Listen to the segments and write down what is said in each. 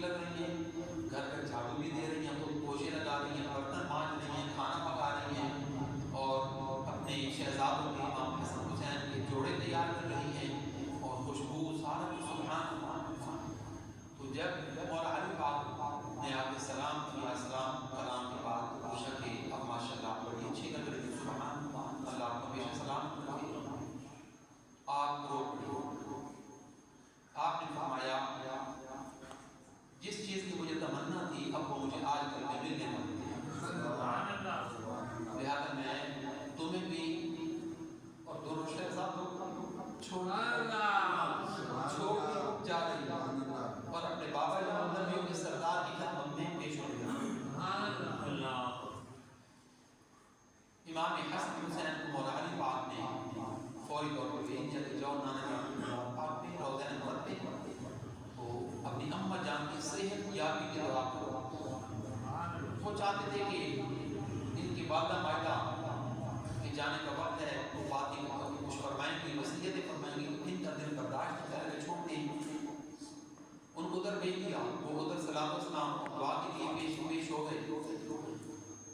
لگ رہی ہیں، گھر کا جھاڑو بھی دے رہی ہیں، تو پوچھے لگا رہی ہیں، برتن مانج رہی ہیں، کھانا پکا رہی ہیں، اور اپنے شہزادوں کے امام حسن حسین کے جوڑے تیار کر رہی ہیں، اور خوشبو سارا کچھ سبحان اللہ۔ تو جب مولا علی پاک نے آپ سلام کیا، سلام کلام کے بعد تو پوچھا کہ اب ماشاء اللہ آپ بڑی اچھی لگ رہی ہے، سبحان اللہ، اللہ آپ کو ہمیشہ سلام کرے۔ آپ رو پڑے، آپ نے فرمایا جس چیز کی مجھے تمنا تھی اب وہ مجھے آج کل میں ملنے والی ہے، لہٰذا میں تمہیں بھی اور دونوں شہزادوں چھوڑ کے جا رہی ہوں اور اپنے بابا جان نبیوں کے سردار کی خدمت میں پیش ہو گیا۔ امام حسن حسین کو مولا علی پاک نے فوری طور پر بھیج دیا کہ جاؤ نانا پاک پہ روضہ انور پہ تو اپنی اماں جان کی صحت یابی کی دعا کرو۔ وہ چاہتے تھے کہ ان کی والدہ مائدہ کہ جانے کا وقت ہے، وہ بات کچھ فرمائیں گی، وصیتیں فرمائیں گی، ان کا دل برداشت کر کے چھوڑتے ہیں، ان کو ادھر بھیج دیا۔ وہ ادھر سلام و سلام دعا کے لیے پیش ہو گئے۔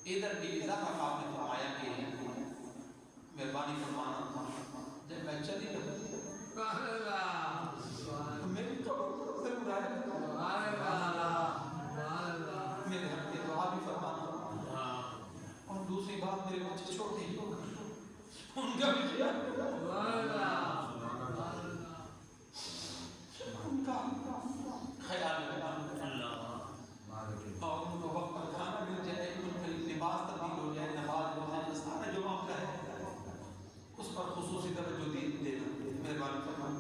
ادھر بی بی زہرا پاک نے فرمایا کہ مہربانی فرمانا جب میں چلی میری قبر ضرور آئے میرے حق میں دعا بھی فرمانا، اور دوسری بات میرے بچے چھوٹے ہیں ان کا بھی کیا ان کا خیال رکھنا، اور ان کو وقت پر کھانا مل جائے، ان کے لباس تبدیل ہو جائے، نماز روزہ سارا جو معاملہ ہے اس پر خصوصی توجہ دینا، مہربانی فرمانا۔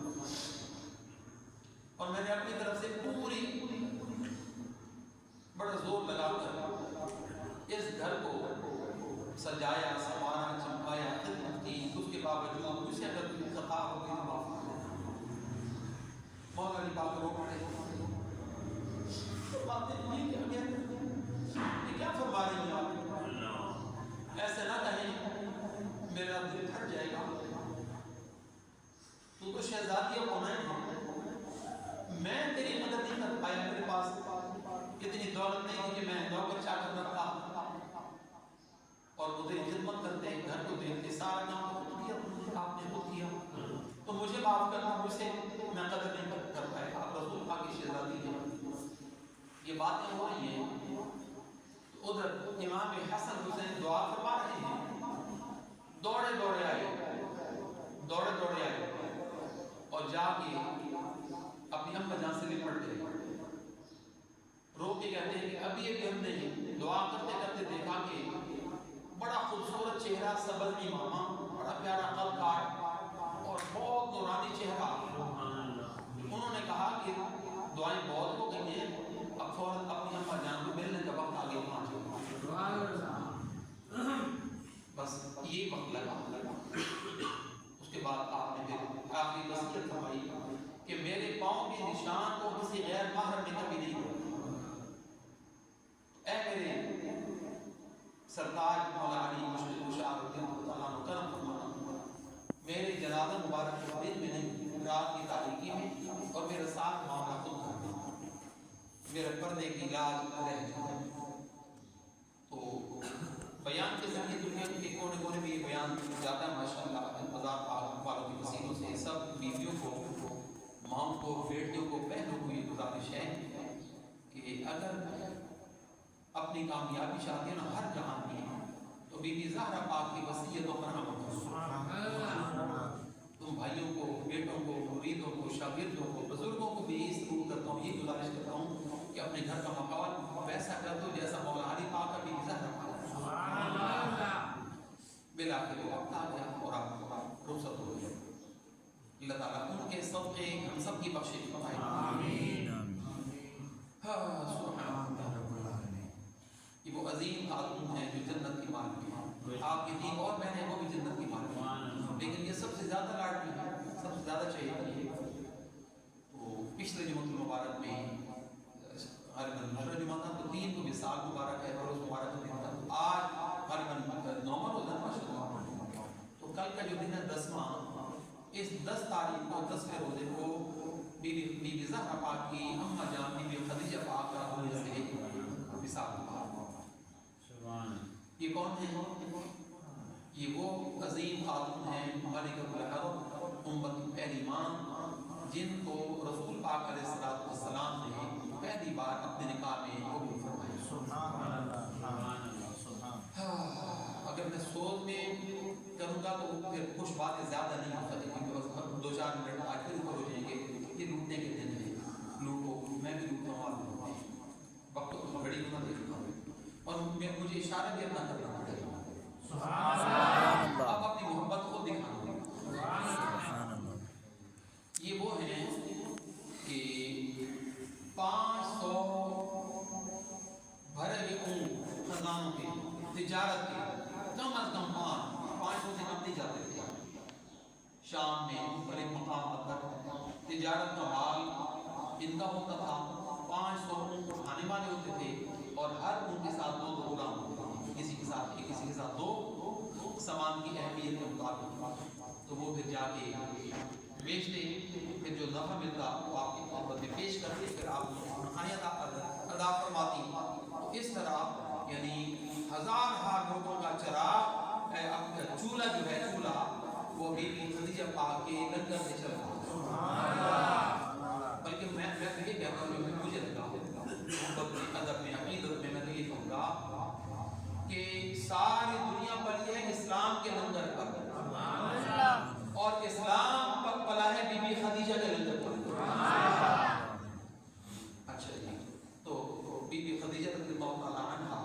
اور میں نے اپنی طرف سے پوری بڑا زور لگا کر اس گھر کو سجایا، سنوارا، چمکایا، خدمت کی، اس کے باوجود اسے اگر کوئی خطا ہو گئی تو معاف کر دینا۔ مولا علی پاک رو پڑے، یہ کیا فرما رہی ہیں آپ؟ ایسے نہ کہیں میرا دل پھٹ جائے گا، تو شہزادی ہونا ہے، میں تیری مدد نہیں کر پایا، میرے پاس اتنی دولت نہیں تھی کہ میں نوکر چاکر رکھتا اور ادھر خدمت کرتے، گھر کو دیکھتے، سارا کام خود کیا، آپ نے خود کیا، تو مجھے معاف کرنا، مجھ سے میں قدر نہیں کر پایا، آپ رسول پاک کی شہزادی ہیں۔ یہ باتیں ہو رہی ہیں، ادھر امام حسن حسین دعا فرما رہے ہیں، دوڑے دوڑے آئے اور جا کے اپنی اماں جان سے لپٹ گئے، رو کے کہتے ہیں کہ ابھی ہم نے دعا کرتے کرتے دیکھا کہ بڑا خوبصورت چہرہ، سبز امامہ، بڑا پیارا قد کاٹ اور بہت نورانی چہرہ۔ انہوں نے کہا کہ دعائیں بہت ہو گئی ہیں، اب فوراً اپنی اماں جان کو ملنے کا وقت آگے پہنچے، بس یہ وقت لگا۔ اس کے بعد آپ نے پھر آخری وصیت فرمائی کہ میرے پاؤں کے نشان کو کسی غیر محرم نے کبھی نہیں کیا۔ اے میرے سرتاج مولا علی مشکل کشا رضی اللہ تعالیٰ عنہ کرم فرمانا، میرے جنازہ مبارک کے دن میں نہیں، رات کی تاریکی میں، اور میرے ساتھ معاملہ خود کرنا، میرے پردے کی لاج رہ جائے۔ تو بیان کے ذریعے دنیا کے کونے کونے میں یہ بیان جاتا ہے ماشاءاللہ، آزاد پاک والوں کی وسیلوں سے سب بیویوں کو، ماں کو، بیٹیوں کو، بہنوں کو یہ گزارش ہے کہ اگر اپنی کامیابی چاہتے ہیں نا ہر جہان کی، تو بی بی زہرا پاک کی وصیتوں پر عمل کرو۔ تم بھائیوں کو، بیٹوں کو، مریدوں کو، شاگردوں کو، بزرگوں کو بھی اس طور کرتا ہوں، یہ گزارش کرتا ہوں کہ اپنے گھر کا ماحول ویسا کر دو جیسا مولا علی پاک کا بی بی زہرا پاک۔ بلا کے وقت آ گیا اور آپ رخصت ہو گئے۔ اللہ تعالیٰ ان کے صدقے ہم سب کی بخشش فرمائے، آمین۔ سبحان اللہ رب العالمین۔ یہ وہ عظیم خاتون ہیں جو جنت کی مالک ہیں، آپ کی تین اور بہنیں وہ بھی جنت کی مالک ہیں، لیکن یہ سب سے زیادہ لاڈلی ہے، سب سے زیادہ چاہیے۔ تو پچھلے جمعہ مبارک میں غالباً جمعہ تھا تو 3 کو وصال مبارک ہے، روز مبارک کا دن تھا، آج غالباً 9واں روزہ ماشاءاللہ، تو کل کا جو دن ہے 10واں، اس 10 تاریخ کو 10ویں روزے کو بی بی زہرا پاک کی اماں جان بی بی خدیجہ پاک وصال کا۔ یہ کون ہے؟ یہ وہ عظیم خاتون ہیں ملکۃ الحرم، امت پہلی ماں، جن کو رسول پاک علیہ السلام نے پہلی بار اپنے نکاح میں قبول فرمایا۔ اگر میں سوچ میں کروں گا تو پھر کچھ باتیں زیادہ نہیں ہو سکتی، کیونکہ 2-4 منٹ آج پھر ہو جائیں گے۔ یہ لوٹنے کے دن ہیں، لوٹو، میں بھی لوٹتا ہوں، آپ لوٹتے ہیں، وقت کو گھڑی کو نہ دیکھتا ہوں، اور مجھے اشارہ بھی اپنا کرنا پڑے گا۔ اب اپنی محبت کو دکھانا۔ یہ وہ ہیں کہ 500 بھرے ہوئے اونٹ خزانوں کے، تجارت کے، کم از کم 500 سے کم نہیں جاتے تھے۔ شام میں پر ایک مقام پر تجارت کا مال ان کا ہوتا تھا، 500 اونٹ اٹھانے والے ہوتے تھے، اور ہر اونٹ کے ساتھ 2 غلام ہوتے تھے، کسی کے ساتھ ایک، کسی کے ساتھ 2، سامان کی اہمیت کے مطابق۔ تو وہ پھر جا کے بیچتے، پھر جو نفع ملتا وہ آپ کی خدمت میں پیش کرتے، پھر آپ تنخواہیں ادا فرماتی۔ اس طرح یعنی 1000 لوگوں کا چراغ، چولہا جو ہے، چولہا وہ بی بی خدیجہ پاک کے لنگر سے چل رہا۔ بلکہ میں یہ کہتا ہوں، مجھے لگا محبت میں، ادب میں، عقیدت میں، میں تو یہ کہوں گا کہ ساری دنیا پلی ہے اسلام کے لنگر پر، اور اسلام پر پلا ہے بی بی خدیجہ کے لنگر پر۔ اچھا جی، تو بی بی خدیجہ رضی اللہ تعالیٰ عنہا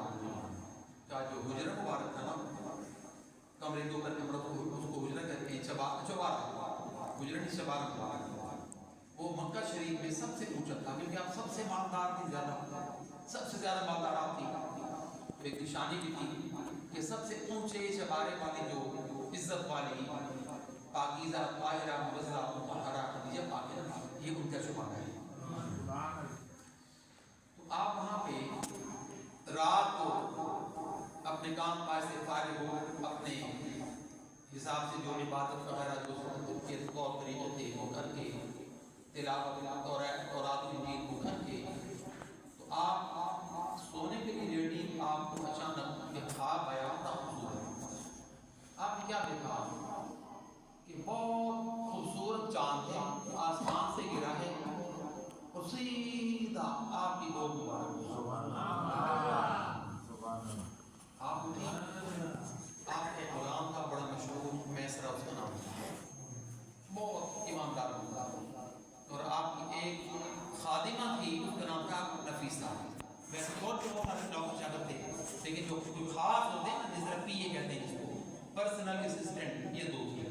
کا جو حجرہ مبارک تھا نا، کمرے کے اوپر کمرہ، اس کو حجرہ کہتے ہیں، چوبارہ، حجرہ نہیں چوبارہ، وہ مکہ شریف میں سب سے اونچا تھا، کیونکہ آپ سب سے مالدار تھی، سب سے زیادہ مالدار آپ تھی۔ ایک نشانی بھی تھی کہ سب سے اونچے چبارے والی، جو عزت والی، پاکیزہ، طاہرہ، مبزہ، مطہرہ خدیجہ پاک ہے، یہ ان کا شمار ہے۔ تو آپ وہاں پہ رات کو اپنے کام کاج سے فارغ ہو، اپنے حساب سے جو عبادت وغیرہ جو کے طور طریقے تھے وہ کر کے، تلاوت تورات و انجیل کو کر کے، تو آپ سونے کے لیے لیٹی، آپ کو اچانک ایک خواب آیا تھا حضور۔ آپ نے کیا دیکھا کہ بہت خوبصورت چاند ہے، آسمان سے گرا ہے، اور سیدھا آپ کی گود مبارک۔ آپ اٹھی، آپ کا غلام تھا بڑا مشہور، میسرہ اس کا نام تھا، بہت ایماندار بندہ، اور آپ کی ایک خادمہ تھی، اس کا نام تھا نفیسہ۔ ویسے بہت نوکر چاکر تھے، لیکن جو خاص ہوتے ہیں نا، جس طرح پی اے کہتے ہیں جس کو، پرسنل اسسٹنٹ، یہ 2 تھے۔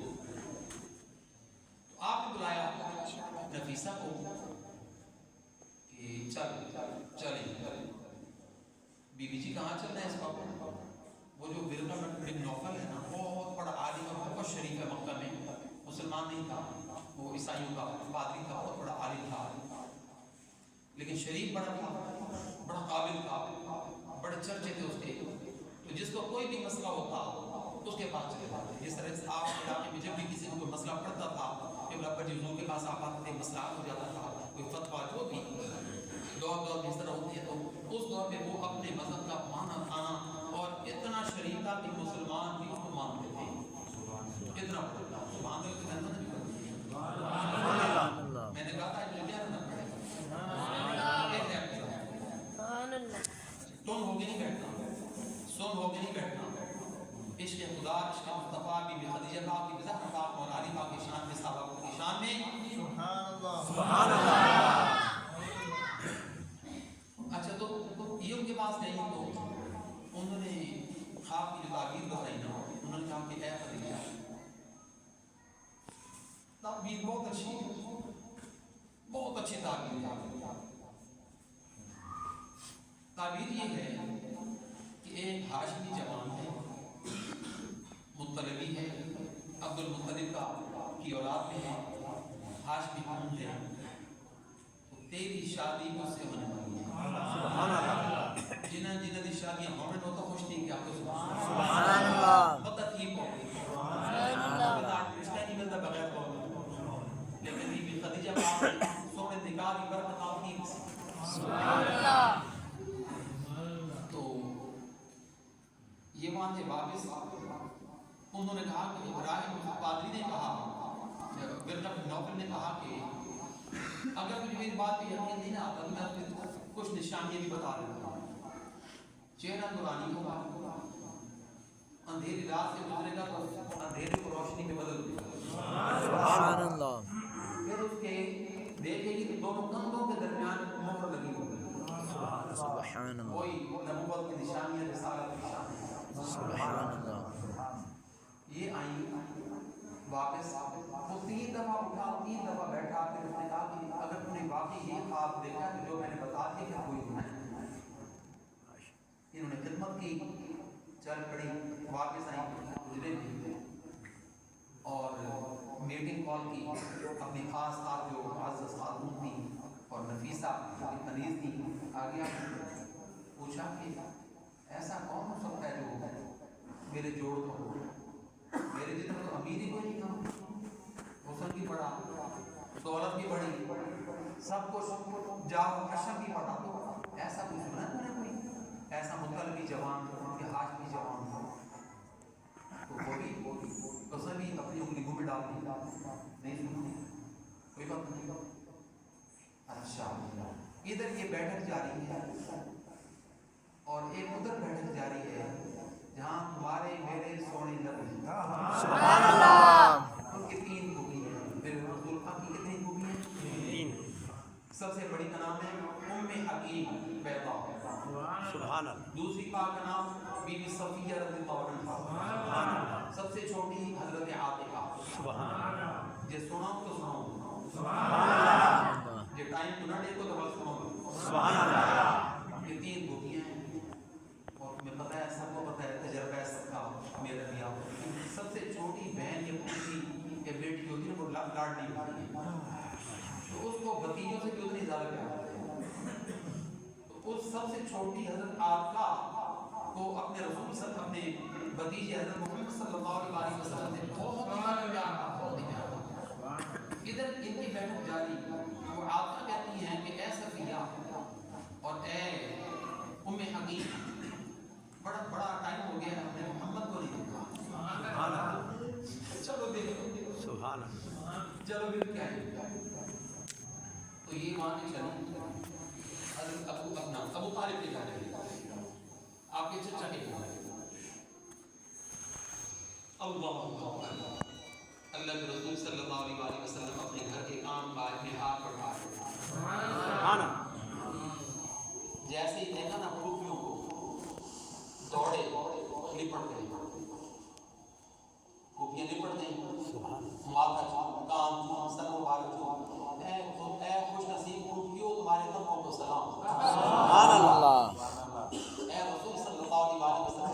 تو آپ نے بلایا نفیسہ کو کہ چلیں، بی بی جی کہاں چل رہے ہیں اس وقت؟ وہ جو ورقہ بن نوفل ہے نا، بہت بڑا عالم اور بہت شریف ہے، مکہ میں مسلمان نہیں تھا، وہ عیسائیوں کا پادری تھا، بہت بڑا عالم تھا، لیکن شریف بڑا تھا، بڑا قابل تھا، بڑے چرچے تھے اس کے۔ تو جس کو کوئی بھی مسئلہ ہوتا اس کے پاس چلے جاتے، جس طرح سے آپ علاقے میں جب بھی کسی کو کوئی مسئلہ پڑتا تھا، جب رب جی حضور کے پاس آپ آتے تھے، مسئلہ ہو جاتا تھا، کوئی فتویٰ جو بھی دور اس طرح ہوتی ہے، تو اس دور میں وہ اپنے مذہب کا مانا تھانا، اور اتنا شریف تھا کہ مسلمان بھی اس کو مانتے تھے، اتنا بڑا سبحان اللہ کی محنت بھی کرتے ہیں۔ میں نے کہا تھا مجھے کیا کرنا پڑے گا، تم ہو کے نہیں بیٹھنا، سن ہو کے نہیں بیٹھنا، عشق خدا، عشق مصطفیٰ، بی بی خدیجہ پاک کی بزرگ پاک اور علی پاک کی شان میں، صحابہ کی شان میں، سبحان اللہ، سبحان اللہ۔ اچھا، تو یہ ان کے پاس گئی، تو انہوں نے خواب کی جو تعبیر بتائی نا، انہوں نے کہا کہ اے خدیجہ، تعبیر بہت اچھی ہے، بہت اچھی تعبیر ہے۔ تعبیر یہ ہے کہ ایک ہاشمی جوان ہے، مطلبی ہے، عبد المطلب کی اولاد میں ہے، ہاشمی خون ہے، تو تیری شادی مجھ سے ہونے والی ہے۔ جنہاں دی شادیاں ہونے تو خوش تھی کہ آپ کو سبحان اللہ پتہ ٹھیک ہو گئی، رشتہ نہیں ملتا بغیر کو، لیکن بی بی خدیجہ پاک سونے نکاح کی برکت آپ کی، سبحان اللہ۔ وہاں تھے واپس، انہوں نے کہا کہ ابراہیم پادری نے کہا، ورقہ بن نوفل نے کہا کہ اگر مجھے میری بات پہ یقین نہیں آتا تو میں اپنے کچھ نشانیاں بھی بتا دیتا ہوں۔ چہرہ نورانی ہوگا، اندھیری رات سے گزرے گا تو اندھیرے کو روشنی میں بدل دے گا۔ سبحان اللہ۔ پھر اس کے دیکھے گی کہ دونوں کندھوں کے درمیان مہر لگی ہوئی ہے، سبحان اللہ۔ کوئی نبوت کی نشانی ہے، رسالت کی نشانی۔ سبحان اللہ۔ یہ آئی واپس، وہ 3 دفعہ اٹھا، 3 دفعہ بیٹھا، پھر اس نے کہا کہ اگر تم نے واقعی یہ خواب دیکھا کہ جو میں نے بتا دیا کہ کوئی گناہ نہیں۔ انہوں نے خدمت کی، چل پڑی، واپس آئی، گزرے بھی اور میٹنگ کال کی، اپنی خاص خاص جو معزز خاتون تھی اور نفیسہ انیس تھی، آگے پوچھا کہ ایسا کون ہو سکتا ہے جو میرے جوڑ کو، میرے جتنا تو امیر ہی کوئی نہیں تھا، حسن بھی بڑا، دولت بھی بڑی، سب کچھ جاہ حشم بھی بڑا، ایسا کچھ سنا ہے کوئی ایسا مطلبی جوان کہ ہاشمی جوان تھا؟ تو وہ بھی اس نے بھی اپنی انگلی منہ میں ڈال دی، نہیں سنتی کوئی بات نہیں۔ اچھا ادھر یہ بیٹھک جاری ہے اور ایک ادھر بیٹھک جاری ہے جہاں تمہارے میرے سونے لب ہیں۔ سبحان اللہ۔ ان کی 3 خوبی ہیں، میرے رسول اللہ کی کتنی خوبی ہیں؟ 3۔ سب سے بڑی کا نام ہے ام حکیم بیضا، سبحان اللہ۔ دوسری پاک کا نام بی بی صفیہ رضی اللہ عنہا، سب سے چھوٹی حضرت عاتقہ۔ سبحان اللہ۔ جے سناؤ تو سناؤ، سبحان اللہ۔ جے ٹائم تو نہ دیکھو تو بس سناؤ۔ سبحان اللہ۔ یہ 3 خوبیاں ہیں اور تمہیں پتہ ہے، سب کو پتہ ہے، تجربہ ہے سب کا، میرا بھی آپ کو۔ سب سے چھوٹی بہن یا پوتی یا بیٹی ہوتی ہے وہ لاڈلی ہوتی ہے، تو اس کو بھتیجوں سے بھی اتنی زیادہ پیار ہوتا ہے۔ تو اس سب سے چھوٹی حضرت عاتقہ کو اپنے رسول صلی اللہ علیہ وسلم، اپنے بھتیجے حضرت محمد صلی اللہ علیہ وسلم نے بہت ہی پیار تھا، بہت ہی پیار تھا۔ ادھر ان کی بیٹھک جاری، وہ عاتقہ کہتی ہیں کہ اے صفیہ اور اے ام حکیم، بڑا ٹائم ہو گیا ہم نے محمد کو نہیں دیکھا، چلو دیکھو، سبحان اللہ۔ چلو پھر کیا ہے؟ تو یہ مانے چلیں حضرت ابو طالب کے گھر ہے، آپ کے چچا کے گھر ہے۔ اللہ کے رسول صلی اللہ علیہ وسلم اپنے گھر کے کام کاج میں ہاتھ بڑھا رہے ہیں، جیسے ہی دیکھا نا پھوپھیوں کو، دوڑے لپٹ گئے، پھوپھیاں لپٹ گئیں، ماتھا چھو، کان چھو، سر مبارک چھو، اے خوش نصیب پھوپھیوں تمہارے قدموں کو سلام۔ سبحان اللہ۔ اے رسول صلی اللہ علیہ وسلم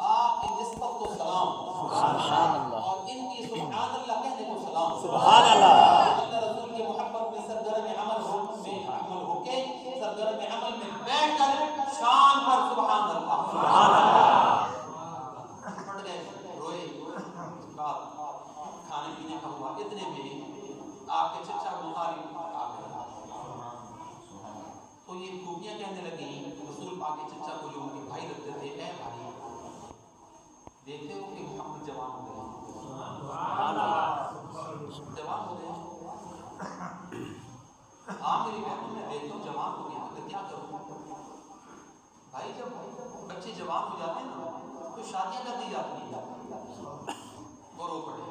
آپ کی نسبت کو سلام، سبحان اللہ۔ اور ان کی سبحان اللہ کہنے کو سلام۔ سبحان اللہ۔ اللہ رسول کی محبت میں سرگرم عمل ہو کے، سرگرم عمل میں بیٹھ کر شان پر سبحان اللہ، سبحان اللہ۔ پڑ گئے، روئے، کھانے پینے کا ہوا، اتنے میں آپ کے چچا بخاری آ گئے۔ تو یہ خوبیاں کہنے لگیں رسول پاک کے چچا کو جو ان کے بھائی لگتے تھے، اے بھائی دیکھتے ہو کہ محمد جوان ہو گئے، جوان ہو گئے، ہاں میری بہنوں میں دیکھتا ہوں جوان ہو گیا، تو کیا کروں؟ بھائی جب بچے جوان ہو جاتے ہیں نا تو شادیاں کر دی جاتی ہیں، وہ رو پڑے،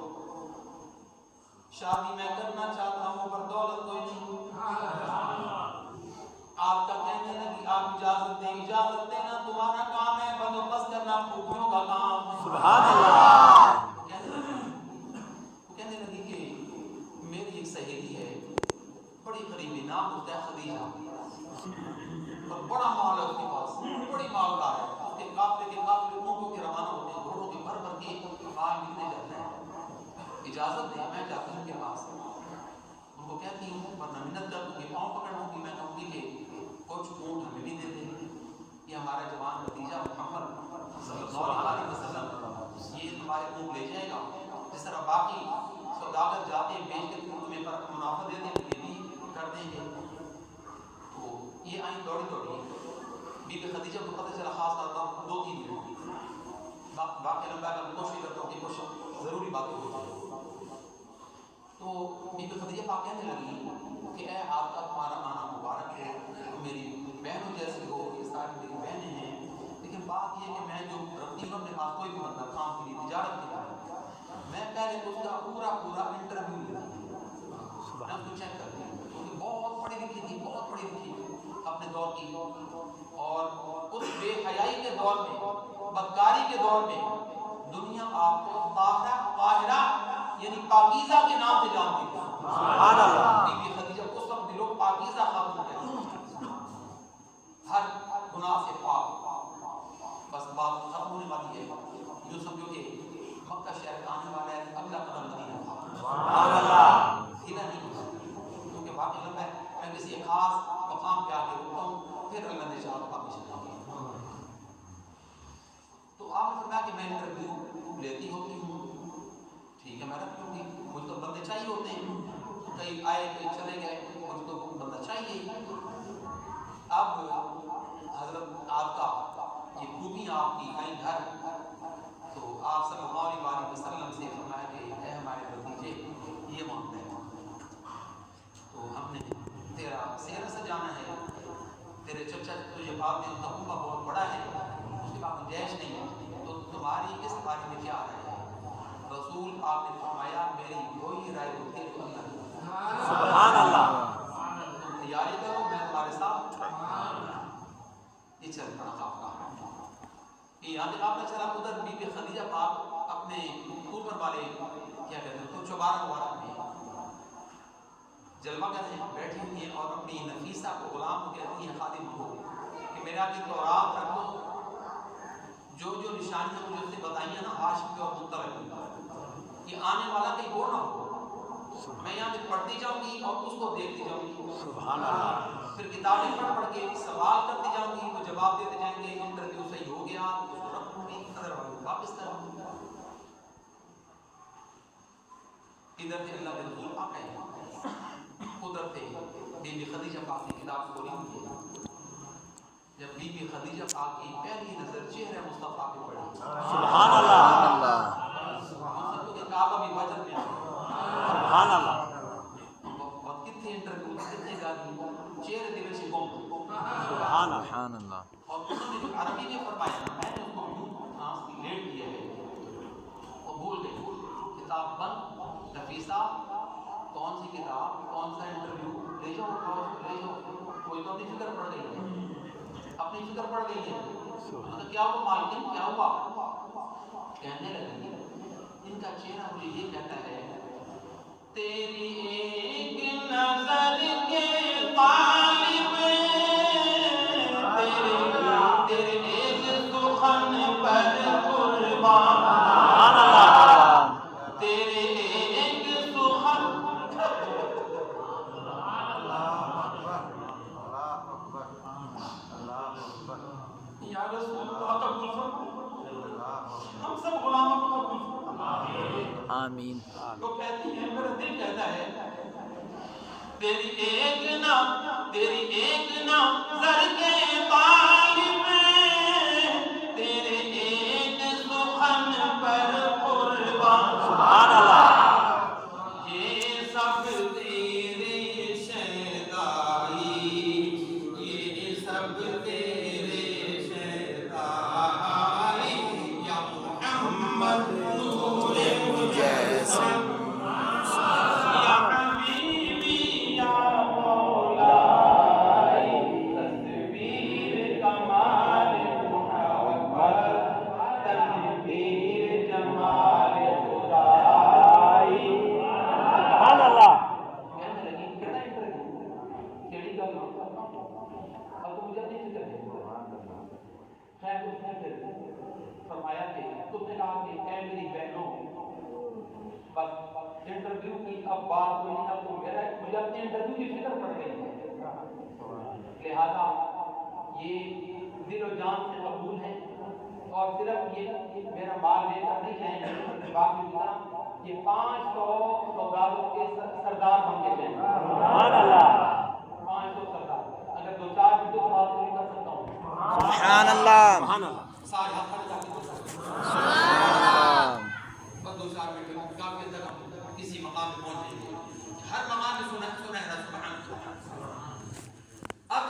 شادی میں کرنا چاہتا ہوں پر دولت کوئی نہیں، آپ کا کہنے لگی آپ اجازت دینا تمہارا کام ہے، بندوبست کرنا پھوپھیوں کا کام ہے۔ سبحان اللہ۔ کہنے لگی کہ میری ایک سہیلی ہے، بڑی قریبی، نام ہوتا ہے خدیجہ، اور بڑا مال ہے اس کے پاس، بڑی مالدار ہے، اس کے قافلے اونٹوں کے روانہ ہوتے ہیں، گھوڑوں کے بھر کے مال ملنے جاتے ہیں، اجازت دیں میں جاتی ہوں ان کے پاس، ان کو کہتی ہوں ورنہ منت کر دوں گی، پاؤں پکڑ لوں گی، میں کہوں گی کہ کچھ اونٹ ہمیں بھی دے دیں، یہ ہمارا جوان بھتیجا محمد صلی اللہ علیہ وسلم یہ تمہارے اونٹ لے جائے گا، جس طرح باقی سوداگر جاتے ہیں بیچ کے تمہیں پر منافع دے دیں یہ بھی کر دیں گے۔ تو یہ آئیں دوڑی بی بی خدیجہ کو پتہ چلا، خاص طور پر 2-3 دن واقعی لمبا کا میں کوشش کرتا ہوں کہ کچھ ضروری باتیں ہوتی ہیں. تو بی بی خدیجہ پاک کہنے لگی کہ اے آپ کا تمہارا آنا مبارک ہے، میری بہنوں جیسی ہو، یہ ساری میری بہنیں ہیں، لیکن بات یہ کہ میں جو رکھتی ہوں اپنے پاس کوئی بھی بندہ کام کے لیے، تجارت کے لیے، میں پہلے اس کا پورا انٹرویو لیتی ہوں، میں اس کو چیک کرتی ہوں، کیونکہ بہت پڑھی لکھی تھی، بہت پڑھی لکھی اپنے دور کی، اور اس بے حیائی کے دور میں، بدکاری کے دور میں دنیا آپ کو طاہرہ یعنی پاکیزہ کے نام سے جانتی تھی. سبحان اللہ. بی بی خدیجہ اس وقت لوگ پاکیزہ خاتون کہتے ہیں، ہر گناہ سے پاک. بس بات ختم ہونے والی ہے. یوں سمجھو کہ مکہ شہر کا آنے والا ہے، اگلا قدم مدینہ تھا. سبحان اللہ. سیدھا نہیں، کیونکہ واقعی لمبا ہے. میں کسی ایک خاص مقام پہ آ کے رکتا ہوں، پھر اللہ نے چاہا باقی چلتا ہوں. تو آپ نے فرمایا کہ میں انٹرویو لیتی ہوتی ہوں، ٹھیک ہے میں رکھ لوں گی، مجھے تو بندے چاہیے ہوتے ہیں، کئی آئے کئی چلے گئے، مجھے تو بندہ چاہیے. اب حضرت آپ کا یہ خوبیاں آپ کی کہیں گھر، تو آپ صلی اللہ علیہ وسلم سے فرمایا کہ اے ہمارے بھتیجے یہ معاملہ ہے، تو ہم نے تیرا سیر سجانا ہے، تیرے چچا تجھے بعد میں تقوبہ بہت بڑا ہے، اس کے بعد گنجائش نہیں ہے، تو تمہاری اس بارے میں کیا رائے ہے؟ رسول آپ نے فرمایا میری وہی رائے ہوتی ہے جو اللہ کی. سبحان اللہ. تم تیاری کرو، میں تمہارے ساتھ. یہ چل پڑا خافقہ. یہ یاد آپ نے چلا ادھر بی بی خدیجہ پاک اپنے اوپر والے کیا کہتے ہیں تو چوبارہ مبارک میں جلوہ کرتے ہیں، بیٹھی ہوئی ہیں اور اپنی نفیسہ کو غلام کو کہتی ہیں خادم کو کہ میرا کی تورات رکھ دو، جو جو نشانیاں مجھے اس نے بتائی ہیں نا ہاشم اور مطلب کی، یہ آنے والا کہیں اور نہ ہو، میں یہاں سے پڑھتی جاؤں گی اور اس کو دیکھتی جاؤں گی. سبحان اللہ. پھر کتابیں پڑھ کے سوال کرتی جاؤں گی، وہ جواب دیتے جائیں گے، انٹرویو صحیح ہو گیا تو اس کو رکھوں گی، ادروائز واپس کروں گی. ادھر سے اللہ کے رسول پاک ہے، ادھر سے بی بی خدیجہ پاک کی کتاب کھولی ہوئی ہے. جب بی بی خدیجہ پاک کی پہلی نظر چہرے مصطفیٰ پہ پڑی، سبحان اللہ، سب کے کعبہ بھی وجد میں سبحان اللہ. وقت کتنے انٹرویو کتنے گالی چہرے دل سے گم سبحان اللہ. اور انہوں نے جو عربی میں فرمایا میں نے اس کو ٹرانسلیٹ کیا ہے اور بھول گئی. کتاب بند، نفیسہ کون سی کتاب کون سا انٹرویو، لے جاؤ لے جاؤ. کوئی تو اپنی فکر پڑ گئی ہے، اپنی فکر پڑ گئی ہے. تو کیا ہوا مالکن کیا ہوا؟ کہنے لگی ان کا چہرہ مجھے یہ کہتا ہے تیری ایک نظر کے غالب، تیرے ایک سخن پر قربان، تیرے ایک سخن. یا رسول اللہ قبول فرما، ہم سب غلاموں کو قبول فرما. آمین. تو کہتی ہے میرا دل کہتا ہے تیری ایک نظر کے طالب، تیرے ایک سخن پر قربان. سبحان اللہ. یہ سب تیرے شیدائی، یہ سب تیرے شیدائی، یا محمد نور مجسم، یا حبیبی یا مولائی، تصویر کمال محمد، تنویر جمال خدائی. سبحان اللہ. کہنے لگی کہنا انٹرویو کیڑی گل اب تو مجھے نہیں فکر ہے. خیر اس نے پھر فرمایا کہ تم نے کہا کہ اے میری بہنوں بس انٹرویو کی اب بات ہوئی، اب تو مجھے اپنے انٹرویو کی فکر پڑ گئی ہے، لہذا یہ دل و جان سے قبول ہے اور صرف یہ میرا مال لے کر نہیں جائیں گے، باقی کی طرح یہ 500 سوداگروں کے سردار بن کے جائیں گے. سبحان اللہ. 500 سردار. اگر دو چار منٹوں بات نہیں کر سکتا ہوں. سبحان اللہ. سارے ہاتھ کھڑے کر کے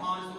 500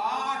8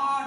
8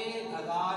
1000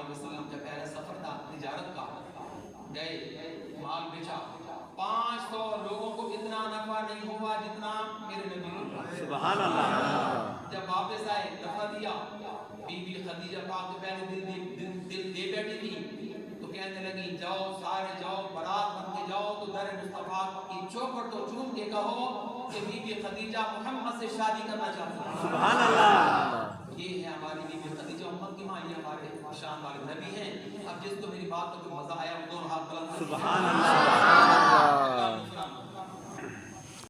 علیہ وسلم کا پہلا سفر تھا تجارت کا، گئے مال بیچا، 500 لوگوں کو اتنا نفع نہیں ہوا جتنا میرے نبی کو۔ سبحان اللہ۔ جب واپس آئے نفع دیا، بی بی خدیجہ پاک کے پہلے دل دے بیٹھی تھی تو کہنے لگی جاؤ سارے جاؤ بارات بن کے جاؤ تو در مصطفیٰ کی چوکھٹ تو چوم کے کہو کہ بی بی خدیجہ محمد سے شادی کرنا چاہتی ہے۔ سبحان اللہ۔ یہ ہے ہماری بی بی خدیجہ امت کی ماں، یہ ہمارے شان والے نبی ہیں۔ اب جس کو میری بات کا جو مزہ آیا وہ دونوں ہاتھ بلند کریں۔ سبحان اللہ۔